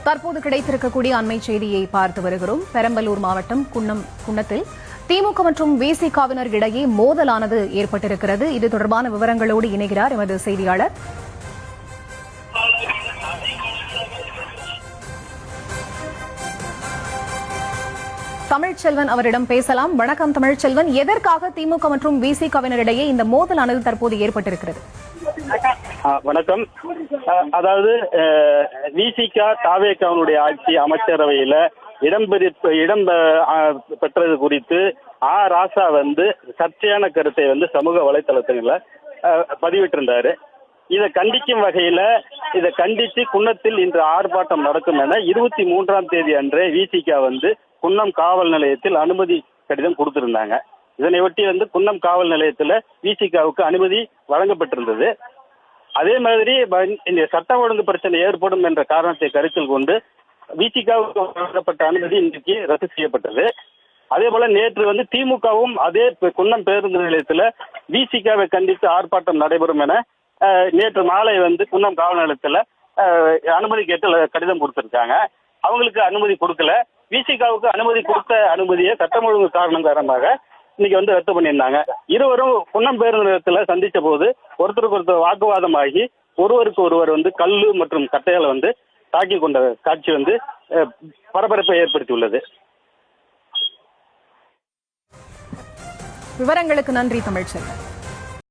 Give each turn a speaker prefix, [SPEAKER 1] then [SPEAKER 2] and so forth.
[SPEAKER 1] தற்போது கிடைத்திருக்கக்கூடிய அண்மை செய்தியை பார்த்து வருகிறோம். பெரம்பலூர் மாவட்டம் குன்னத்தில் திமுக மற்றும் விசிகவினர் இடையே மோதலானது ஏற்பட்டிருக்கிறது. இது தொடர்பான விவரங்களோடு இணைகிறார் எமது செய்தியாளர் தமிழ்ச்செல்வன். அவரிடம் பேசலாம். வணக்கம் தமிழ்ச்செல்வன், எதற்காக திமுக மற்றும் விசிகவினர் இடையே இந்த மோதலானது தற்போது ஏற்பட்டிருக்கிறது?
[SPEAKER 2] வணக்கம். அதாவது விசிக தாவேகாவுடைய ஆட்சி அமைச்சரவையில இடம் பெற்றது குறித்து ராசா சர்ச்சையான கருத்தை சமூக வலைதளத்துல பதிவிட்டிருந்தாரு. இதை கண்டிக்கும் வகையில இதை கண்டித்து குன்னத்தில் இன்று ஆர்ப்பாட்டம் நடக்கும் என 23ஆம் தேதி அன்றே விசிக குன்னம் காவல் நிலையத்தில் அனுமதி கடிதம் கொடுத்திருந்தாங்க. இதனையொட்டி குன்னம் காவல் நிலையத்துல விசிகவுக்கு அனுமதி வழங்கப்பட்டிருந்தது. அதே மாதிரி இந்த சட்ட ஒழுங்கு பிரச்சனை ஏற்படும் என்ற காரணத்தை கருத்தில் கொண்டு விசிகவுக்கு வழங்கப்பட்ட அனுமதி இன்றைக்கு ரத்து செய்யப்பட்டது. அதே போல நேற்று திமுகவும் அதே குன்னம் பேருந்து நிலையத்துல விசிகவை கண்டித்து ஆர்ப்பாட்டம் நடைபெறும் என நேற்று மாலை குன்னம் காவல் நிலையத்துல அனுமதி கேட்டு கடிதம் கொடுத்திருக்காங்க. அவங்களுக்கு அனுமதி கொடுக்கல. விசிகவுக்கு அனுமதி கொடுத்த அனுமதியை சட்டம் ஒழுங்கு காரணமாக இன்னைக்கு ரத்து பண்ணியிருந்தாங்க. இருவரும் குன்னம் பேருந்து நிலையத்துல சந்திச்ச போது ஒருத்தருக்கு ஒருத்தர் வாக்குவாதமாகி ஒருவருக்கு ஒருவர் கல்லு மற்றும் கட்டையால தாக்கி கொண்ட காட்சி பரபரப்பை ஏற்படுத்தியுள்ளது.
[SPEAKER 1] விவரங்களுக்கு நன்றி தமிழ்ச்செல்வன்.